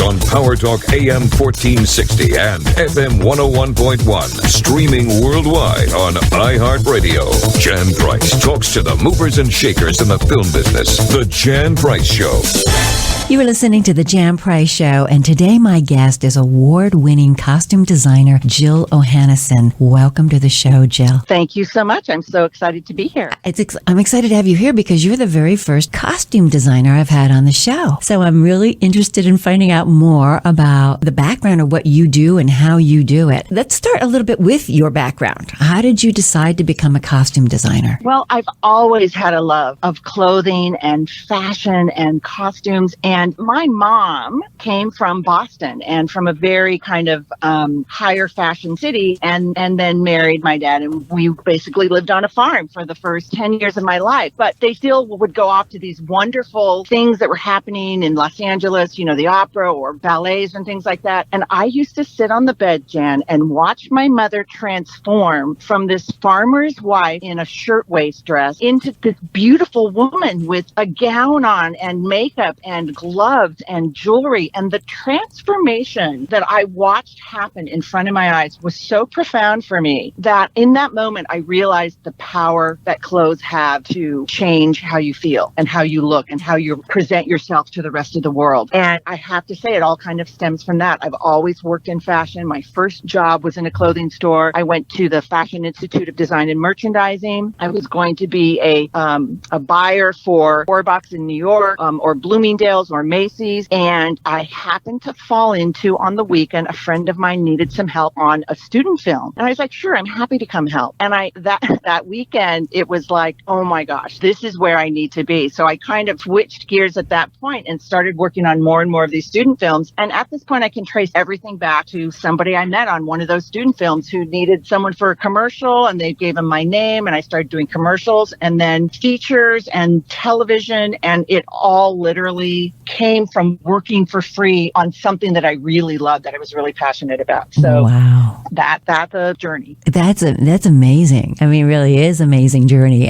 on Power Talk AM 1460 and FM 101.1. Streaming worldwide on iHeartRadio. Jan Price talks to the movers and shakers in the film business. The Jan Price Show. You are listening to The Jan Price Show, and today my guest is award-winning costume designer Jill Ohanneson. Welcome to the show, Jill. Thank you so much. I'm so excited to be here. I'm excited to have you here because you're the very first costume designer I've had on the show. So I'm really interested in finding out more about the background of what you do and how you do it. Let's start a little bit with your background. How did you decide to become a costume designer? Well, I've always had a love of clothing and fashion and costumes. And my mom came from Boston and from a very kind of higher fashion city and then married my dad. And we basically lived on a farm for the first 10 years of my life. But they still would go off to these wonderful things that were happening in Los Angeles, you know, the opera or ballets and things like that. And I used to sit on the bed, Jan, and watch my mother transform from this farmer's wife in a shirtwaist dress into this beautiful woman with a gown on and makeup and gloves and jewelry. And the transformation that I watched happen in front of my eyes was so profound for me that in that moment, I realized the power that clothes have to change how you feel and how you look and how you present yourself to the rest of the world. And I have to say, it all kind of stems from that. I've always worked in fashion. My first job was in a clothing store. I went to the Fashion Institute of Design and Merchandising. I was going to be a buyer for Orbox in New York or Bloomingdale's or Macy's. And I happened to fall into, on the weekend, a friend of mine needed some help on a student film. And I was like, sure, I'm happy to come help. And that weekend, it was like, oh my gosh, this is where I need to be. So I kind of switched gears at that point and started working on more and more of these student films. And at this point, I can trace everything back to somebody I met on one of those student films who needed someone for a commercial, and they gave him my name, and I started doing commercials and then features and television. And it all literally came from working for free on something that I really loved, that I was really passionate about. So wow. That's a journey. That's amazing. I mean, it really is amazing journey.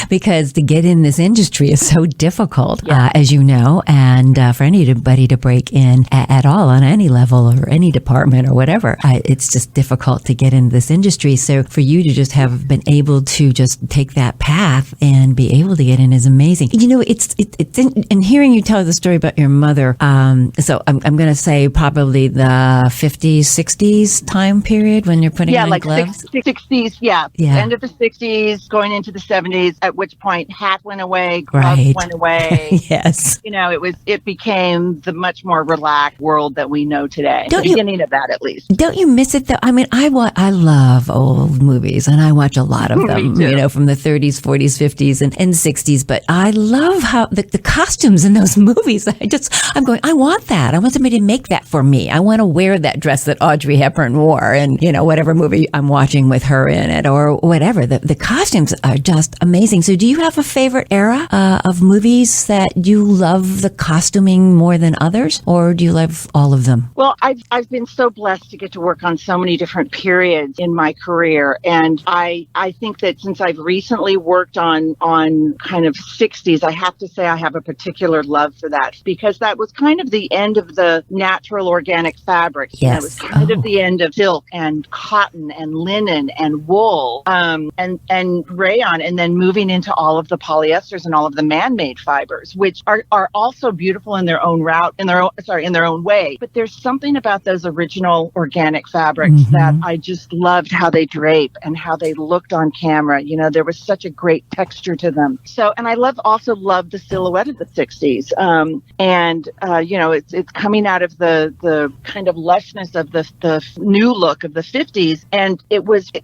Because to get in this industry is so difficult, as you know, and for anybody to break in at all on any level or any department or whatever, it's just difficult to get into this industry. So for you to just have been able to just take that path and be able to get in is amazing. You know, it's in hearing you tell the story about your mother. So I'm going to say probably the 50s, 60s time period when you're putting on like gloves. 60s, end of the 60s, going into the 70s, at which point hat went away, gloves went away. Yes. You know, it became the much more relaxed world that we know today. The beginning of that, at least. Don't you miss it though? I mean, I love old movies and I watch a lot of them, you know, from the 30s, 40s, 50s and 60s, but I love how the costumes in those movies. I want that. I want somebody to make that for me. I want to wear that dress that Audrey Hepburn wore and, you know, whatever movie I'm watching with her in it or whatever. The costumes are just amazing. So do you have a favorite era of movies that you love the costuming more than others, or do you love all of them? Well, I've been so blessed to get to work on so many different periods in my career. And I think that since I've recently worked on kind of 60s, I have to say I have a particular love for that, because that was kind of the end of the natural organic fabrics. Yes. It was kind of the end of silk and cotton and linen and wool and rayon, and then moving into all of the polyesters and all of the man-made fibers, which are also beautiful in their own in their own way. But there's something about those original organic fabrics that I just loved how they drape and how they looked on camera. You know, there was such a great texture to them. So, and I also love the silhouette of the 60s. You know, it's coming out of the kind of lushness of the new look of the 50s. And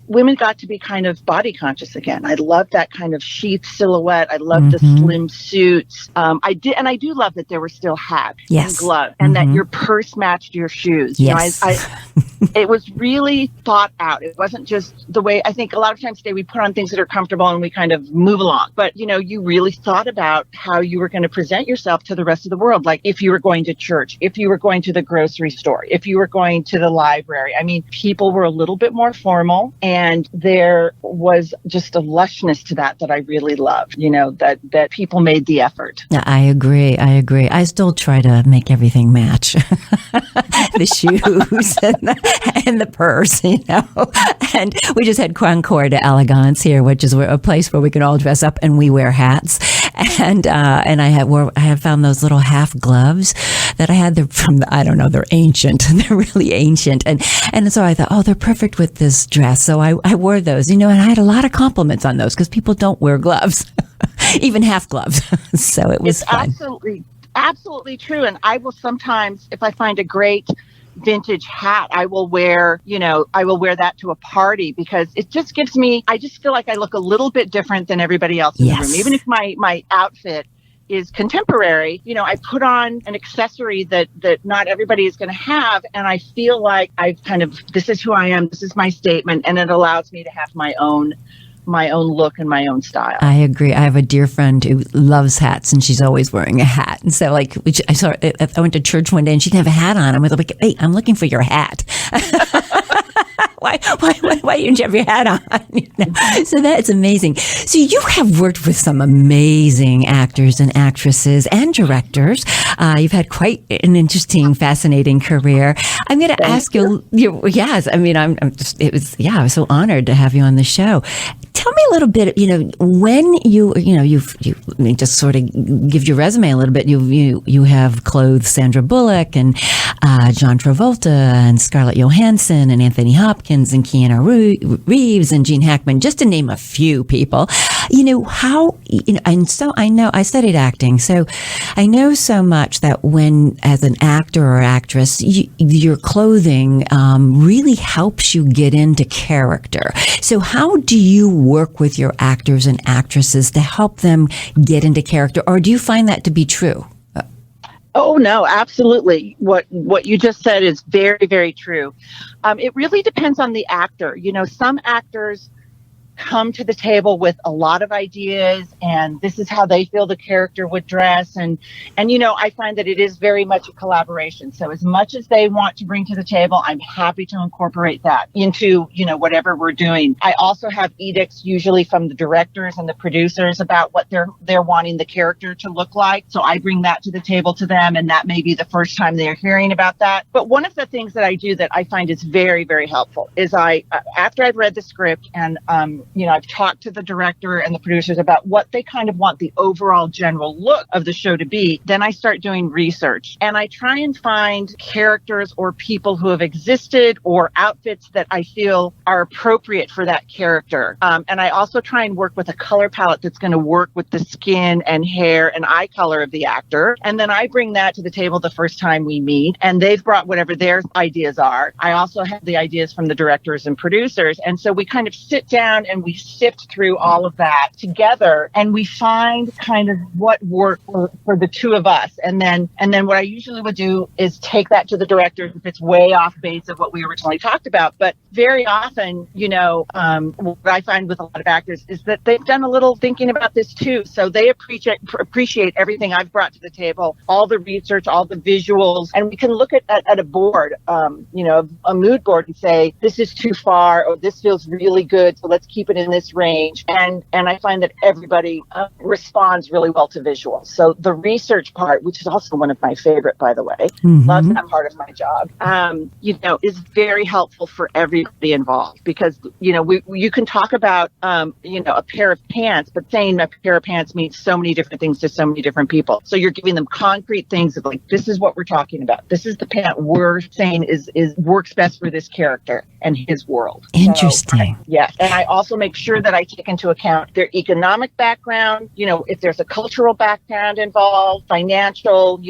women got to be kind of body conscious again. I love that kind of sheath silhouette. I love the slim suits. I do love that there were still hats and gloves, and that your purse matched your shoes. Yes. You know, It was really thought out. It wasn't just the way, I think a lot of times today we put on things that are comfortable and we kind of move along. But, you really thought about how you were going to present yourself to the rest of the world. Like if you were going to church, if you were going to the grocery store, if you were going to the library. I mean, people were a little bit more formal, and there was just a lushness to that I really loved, that people made the effort. Yeah, I agree. I still try to make everything match. The shoes and the purse, And we just had Concord Elegance here, which is a place where we can all dress up and we wear hats. And I have found those little half gloves that I had. They're I don't know, they're ancient. They're really ancient. And so I thought, oh, they're perfect with this dress. So I wore those, and I had a lot of compliments on those because people don't wear gloves, even half gloves. So it was fun. Absolutely true. And I will sometimes, if I find a great vintage hat, I will wear that to a party because it just gives me, I just feel like I look a little bit different than everybody else in the room. Even if my outfit is contemporary, I put on an accessory that not everybody is going to have. And I feel like this is who I am. This is my statement. And it allows me to have my own look and my own style. I agree. I have a dear friend who loves hats, and she's always wearing a hat. And so, I went to church one day, and she didn't have a hat on. I was like, "Hey, I'm looking for your hat." Why didn't you have your hat on? So that's amazing. So you have worked with some amazing actors and actresses and directors. You've had quite an interesting, fascinating career. I'm going to ask you. Yes, I mean, I was so honored to have you on the show. Tell me a little bit, when you've just sort of give your resume a little bit. You have clothed Sandra Bullock and John Travolta and Scarlett Johansson and Anthony Hopkins and Keanu Reeves and Gene Hackman, just to name a few people. And so I know I studied acting, so I know so much that when, as an actor or actress, your clothing really helps you get into character. So how do you work with your actors and actresses to help them get into character, or do you find that to be true? Oh, no, absolutely. What you just said is very, very true. It really depends on the actor. Some actors come to the table with a lot of ideas, and this is how they feel the character would dress. And I find that it is very much a collaboration. So as much as they want to bring to the table, I'm happy to incorporate that into, whatever we're doing. I also have edicts usually from the directors and the producers about what they're wanting the character to look like. So I bring that to the table to them, and that may be the first time they're hearing about that. But one of the things that I do that I find is very, very helpful is after I've read the script and, I've talked to the director and the producers about what they kind of want the overall general look of the show to be. Then I start doing research, and I try and find characters or people who have existed or outfits that I feel are appropriate for that character. And I also try and work with a color palette that's going to work with the skin and hair and eye color of the actor. And then I bring that to the table the first time we meet, and they've brought whatever their ideas are. I also have the ideas from the directors and producers. And so we kind of sit down and we sift through all of that together, and we find kind of what worked for the two of us. And then what I usually would do is take that to the director if it's way off base of what we originally talked about. But very often, what I find with a lot of actors is that they've done a little thinking about this too. So they appreciate everything I've brought to the table, all the research, all the visuals, and we can look at a board, a mood board, and say, this is too far, or this feels really good, so let's keep it in this range. And I find that everybody responds really well to visuals. So the research part, which is also one of my favorite, by the way, love that part of my job, is very helpful for everybody involved, because, you can talk about, a pair of pants, but saying a pair of pants means so many different things to so many different people. So you're giving them concrete things of like, this is what we're talking about. This is the pant we're saying is works best for this character and his world. Interesting. So, yes. And I also also make sure that I take into account their economic background, if there's a cultural background involved, financial,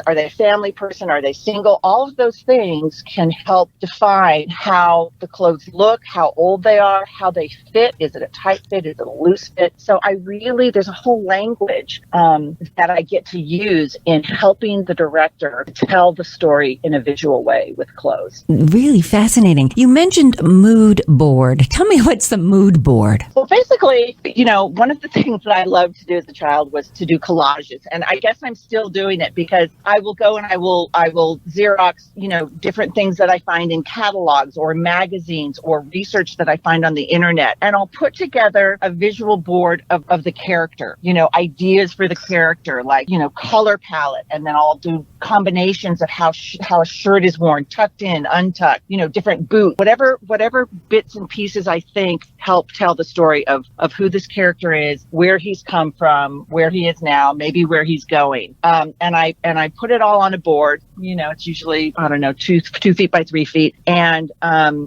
are they a family person? Are they single? All of those things can help define how the clothes look, how old they are, how they fit. Is it a tight fit? Is it a loose fit? So there's a whole language that I get to use in helping the director tell the story in a visual way with clothes. Really fascinating. You mentioned mood board. Tell me, what's the mood board? Well, basically, one of the things that I loved to do as a child was to do collages. And I guess I'm still doing it because I will go and I will Xerox, different things that I find in catalogs or magazines or research that I find on the internet. And I'll put together a visual board of the character, ideas for the character, like, color palette. And then I'll do combinations of how a shirt is worn, tucked in, untucked, different boots, whatever bits and pieces I think help tell the story of who this character is, where he's come from, where he is now, maybe where he's going. And I put it all on a board. It's usually, I don't know, 2 feet by 3 feet, and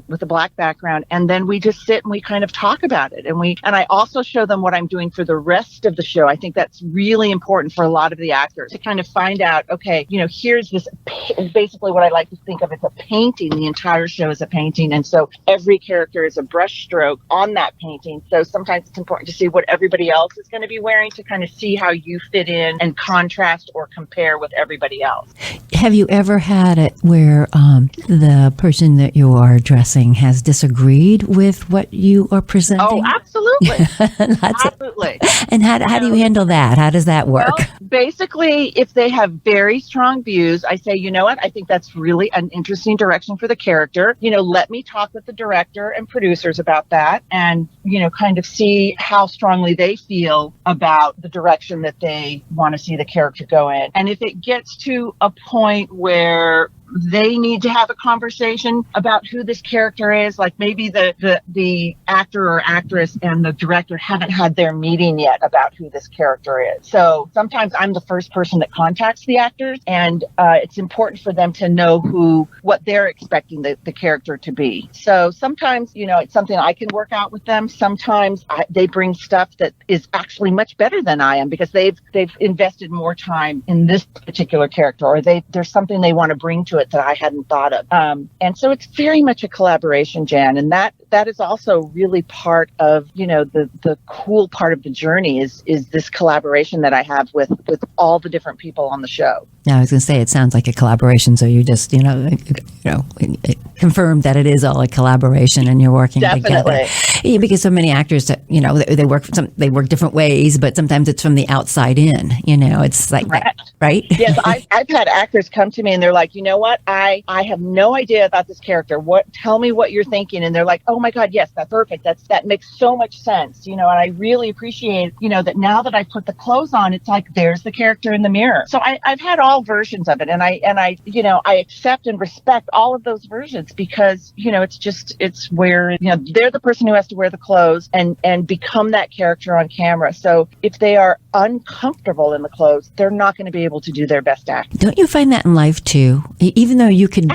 with a black background. And then we just sit and we kind of talk about it. And I also show them what I'm doing for the rest of the show. I think that's really important for a lot of the actors to kind of find out, okay, here's this, basically what I like to think of as a painting. The entire show is a painting. And so every character is a brush stroke on that painting. So sometimes it's important to see what everybody else is going to be wearing to kind of see how you fit in and contrast or compare with everybody else. Have you ever had it where the person that you are dressing has disagreed with what you are presenting? Oh, absolutely. Absolutely. And how do you handle that? How does that work? Well, basically, if they have very strong views, I say, you know what, I think that's really an interesting direction for the character. Let me talk with the director and producers about that and, kind of see how strongly they feel about the direction that they want to see the character go in. And if it gets to a point where they need to have a conversation about who this character is, like maybe the actor or actress and the director haven't had their meeting yet about who this character is. So sometimes I'm the first person that contacts the actors, and it's important for them to know what they're expecting the character to be. So sometimes, it's something I can work out with them. Sometimes they bring stuff that is actually much better than I am because they've invested more time in this particular character, or there's something they want to bring to it that I hadn't thought of. And so it's very much a collaboration, Jan. And that is also really part of, the cool part of the journey is this collaboration that I have with all the different people on the show. Now, I was going to say, it sounds like a collaboration. So you just, confirm that it is all a collaboration and you're working together. Yeah, because so many actors, they work different ways, but sometimes it's from the outside in, it's like that, right? Yes, I've had actors come to me and they're like, you know what? I have no idea about this character. Tell me what you're thinking. And they're like, oh my God, yes, that's perfect. That makes so much sense. And I really appreciate, that now that I put the clothes on, it's like, there's the character in the mirror. So I've had all versions of it. And I accept and respect all of those versions because, it's where, they're the person who has to wear the clothes and become that character on camera. So if they are uncomfortable in the clothes, they're not going to be able to do their best acting. Don't you find that in life too? Even though you could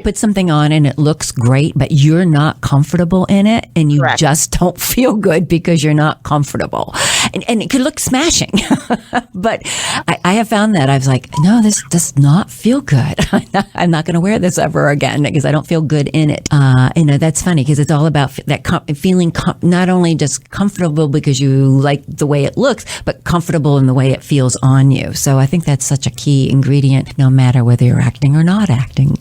put something on and it looks great, but you're not comfortable in it and you just don't feel good because you're not comfortable. And it could look smashing. But I have found that I was like, no, this does not feel good. I'm not going to wear this ever again because I don't feel good in it. That's funny because it's all about that feeling not only just comfortable because you like the way it looks, but comfortable in the way it feels on you. So I think that's such a key ingredient, no matter whether you're acting or not acting.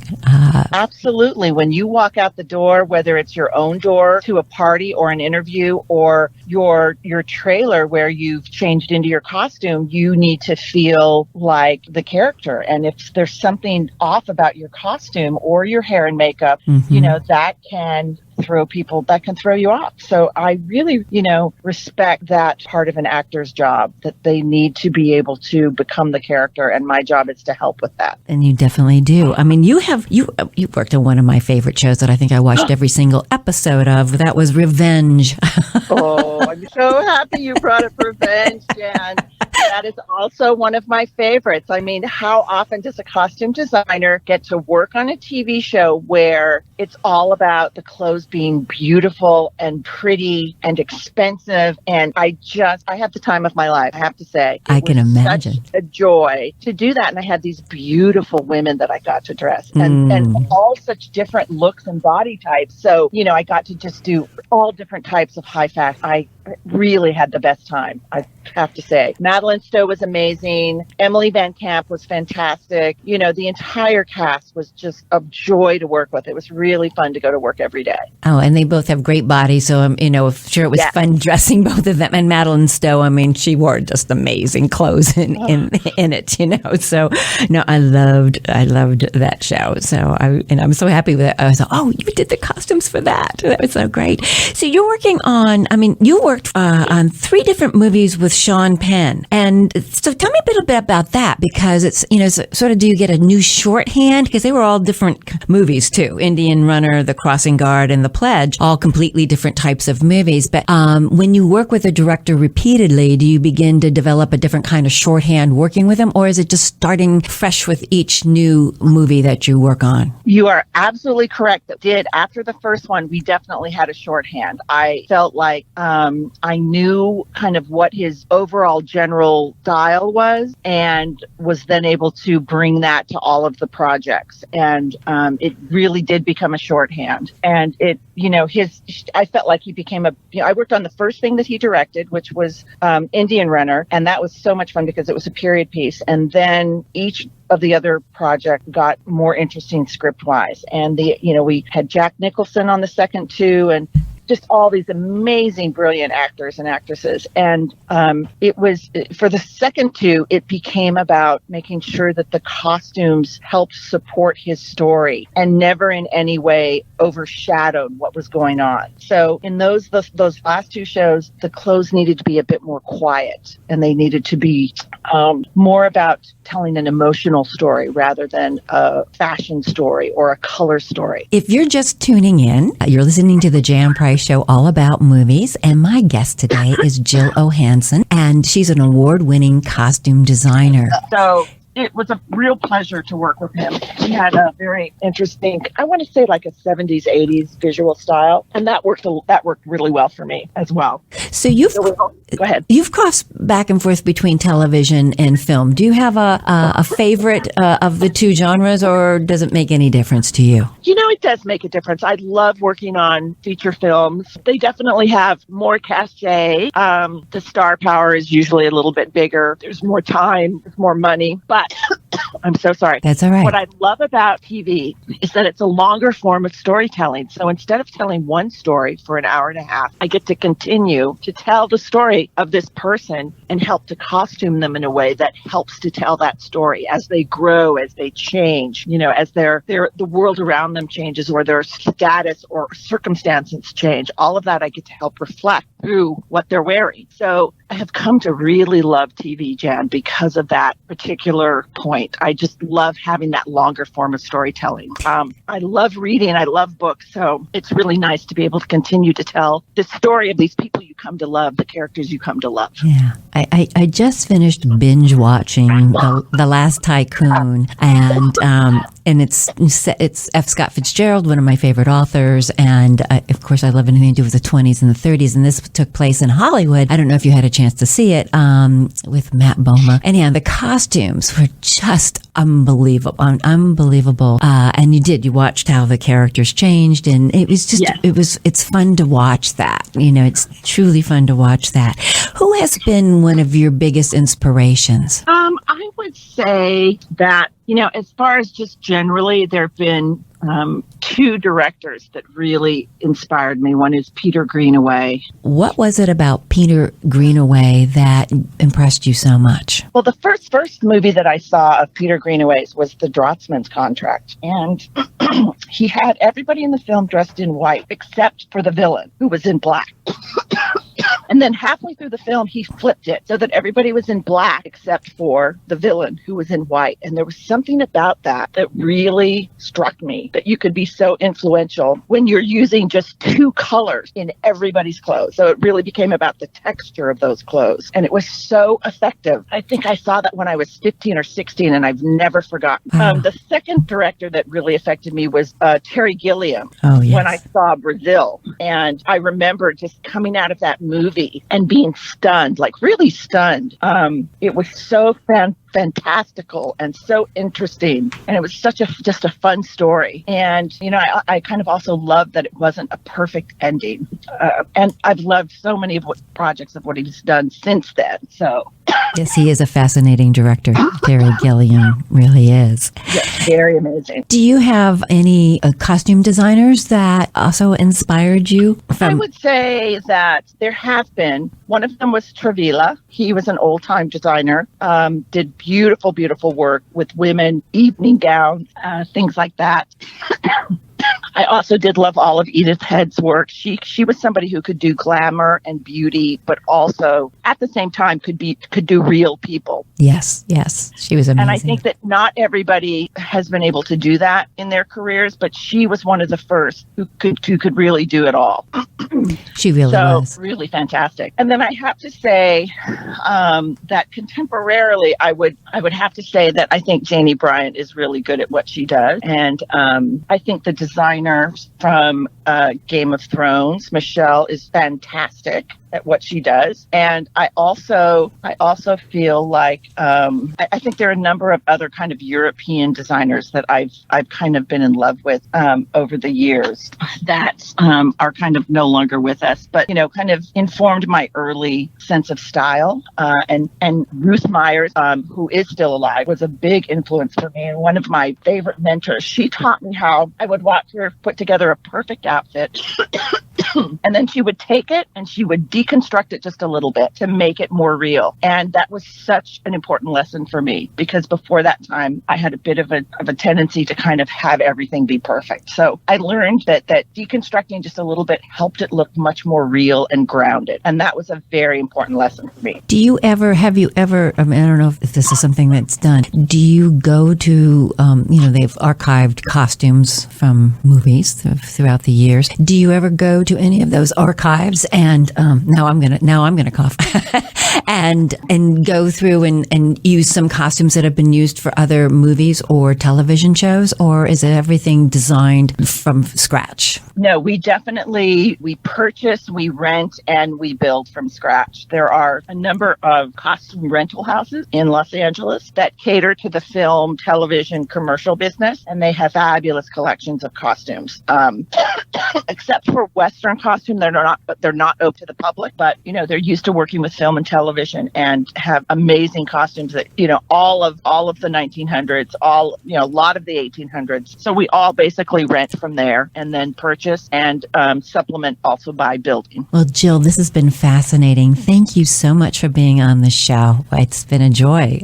Absolutely. When you walk out the door, whether it's your own door to a party or an interview or your trailer where you've changed into your costume, you need to feel like the character. And if there's something off about your costume or your hair and makeup, that can throw you off. So I really, respect that part of an actor's job, that they need to be able to become the character. And my job is to help with that. And you definitely do. I mean, you worked on one of my favorite shows that I think I watched every single episode of. That was Revenge. Oh, I'm so happy you brought up Revenge, Jan. That is also one of my favorites. I mean, how often does a costume designer get to work on a TV show where it's all about the clothes being beautiful and pretty and expensive? And I have the time of my life, I have to say. I can imagine. Such a joy to do that. And I had these beautiful women that I got to dress and all such different looks and body types. So, I got to just do all different types of high fashion. I really had the best time, I have to say. Madeline Stowe was amazing. Emily Van Camp was fantastic. The entire cast was just a joy to work with. It was really fun to go to work every day. Oh, and they both have great bodies. So, I'm sure it was fun dressing both of them. And Madeline Stowe, she wore just amazing clothes in it, So, no, I loved that show. So, I'm so happy with it. I was like, oh, you did the costumes for that. That was so great. So, you're working on, you worked on 3 different movies with Sean Penn. And so tell me a little bit about that, because it's, sort of, do you get a new shorthand? Because they were all different movies too. Indian Runner, The Crossing Guard, and The Pledge, all completely different types of movies. But when you work with a director repeatedly, do you begin to develop a different kind of shorthand working with them? Or is it just starting fresh with each new movie that you work on? You are absolutely correct. After the first one, we definitely had a shorthand. I felt like I knew kind of what his overall general style was, and was then able to bring that to all of the projects. And it really did become a shorthand. And I felt like he became I worked on the first thing that he directed, which was Indian Runner. And that was so much fun because it was a period piece. And then each of the other project got more interesting script wise. And we had Jack Nicholson on the second 2, and just all these amazing, brilliant actors and actresses. And it was, for the second 2, it became about making sure that the costumes helped support his story and never in any way overshadowed what was going on. So in those last 2 shows, the clothes needed to be a bit more quiet, and they needed to be more about telling an emotional story rather than a fashion story or a color story. If you're just tuning in, you're listening to the Jan Price Show, all about movies, and my guest today is Jill Ohanneson, and she's an award-winning costume designer. So it was a real pleasure to work with him. He had a very interesting, I want to say like a 70s, 80s visual style. And that worked really well for me as well. So go ahead. You've crossed back and forth between television and film. Do you have a favorite of the 2 genres, or does it make any difference to you? It does make a difference. I love working on feature films. They definitely have more cachet. The star power is usually a little bit bigger. There's more time, there's more money, but I'm so sorry. That's all right. What I love about TV is that it's a longer form of storytelling. So instead of telling one story for an hour and a half, I get to continue to tell the story of this person and help to costume them in a way that helps to tell that story as they grow, as they change, as the world around them changes, or their status or circumstances change. All of that I get to help reflect through what they're wearing. So I have come to really love TV, Jan, because of that particular point. I just love having that longer form of storytelling. I love reading. I love books. So it's really nice to be able to continue to tell the story of these people you come to love, the characters you come to love. Yeah. I just finished binge watching The Last Tycoon, and it's F. Scott Fitzgerald, one of my favorite authors. And of course, I love anything to do with the 20s and the 30s. And this took place in Hollywood. I don't know if you had a chance to see it with Matt Boma. And yeah, the costumes were just unbelievable. And you watched how the characters changed. And it was just, it's fun to watch that. It's truly fun to watch that. Who has been one of your biggest inspirations? I would say that, as far as just generally, there have been 2 directors that really inspired me. One is Peter Greenaway. What was it about Peter Greenaway that impressed you so much? Well, the first movie that I saw of Peter Greenaway's was The Draughtsman's Contract. And he had everybody in the film dressed in white except for the villain, who was in black. And then halfway through the film, he flipped it so that everybody was in black except for the villain, who was in white. And there was something about that really struck me, that you could be so influential when you're using just two colors in everybody's clothes. So it really became about the texture of those clothes. And it was so effective. I think I saw that when I was 15 or 16, and I've never forgotten. The second director that really affected me was Terry Gilliam. Oh, yes. When I saw Brazil. And I remember just coming out of that movie and being stunned, like really stunned. It was so fantastical and so interesting, and it was just a fun story. And I kind of also loved that it wasn't a perfect ending, and I've loved so many of projects of what he's done since then. So yes, he is a fascinating director. Terry Gilliam really is. Yes, very amazing. Do you have any costume designers that also inspired you? I would say that there have been. One of them was Travilla. He was an old-time designer, did beautiful, beautiful work with women, evening gowns, things like that. I also did love all of Edith Head's work. She was somebody who could do glamour and beauty, but also at the same time could do real people. Yes, she was amazing. And I think that not everybody has been able to do that in their careers, but she was one of the first who could really do it all. She really was. Really fantastic. And then I have to say that contemporarily, I would have to say that I think Janie Bryant is really good at what she does. And I think the designer from Game of Thrones, Michelle, is fantastic at what she does. And I also feel like I think there are a number of other kind of European designers that I've kind of been in love with over the years that are kind of no longer with us, but kind of informed my early sense of style. And Ruth Myers, who is still alive, was a big influence for me and one of my favorite mentors. She taught me how I would watch her put together a perfect outfit. And then she would take it and she would deconstruct it just a little bit to make it more real. And that was such an important lesson for me, because before that time, I had a bit of a tendency to kind of have everything be perfect. So I learned that deconstructing just a little bit helped it look much more real and grounded. And that was a very important lesson for me. Have you ever, I don't know if this is something that's done, do you go to, they've archived costumes from movies throughout the years. Do you ever go to any of those archives and now I'm gonna cough and go through and use some costumes that have been used for other movies or television shows, or is it everything designed from scratch? No, we purchase, we rent, and we build from scratch. There are a number of costume rental houses in Los Angeles that cater to the film, television, commercial business, and they have fabulous collections of costumes. Except for Western costume, they're not open to the public, but they're used to working with film and television and have amazing costumes that all of the 1900s, a lot of the 1800s. So we all basically rent from there and then purchase and supplement also by building. Well, Jill, this has been fascinating. Thank you so much for being on the show. It's been a joy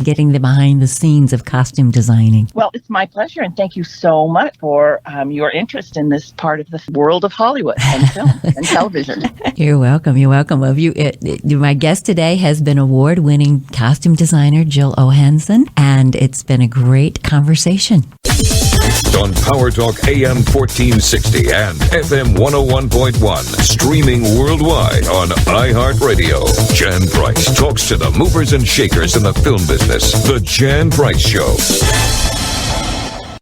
getting the behind the scenes of costume designing. Well, it's my pleasure, and thank you so much for your interest in this part of the world of Hollywood and film and television. You're welcome. You're welcome. My guest today has been award-winning costume designer Jill Ohanneson, and it's been a great conversation. On Power Talk AM 1460 and FM 101.1, streaming worldwide on iHeartRadio. Jan Price talks to the movers and shakers in the film business. The Jan Price Show.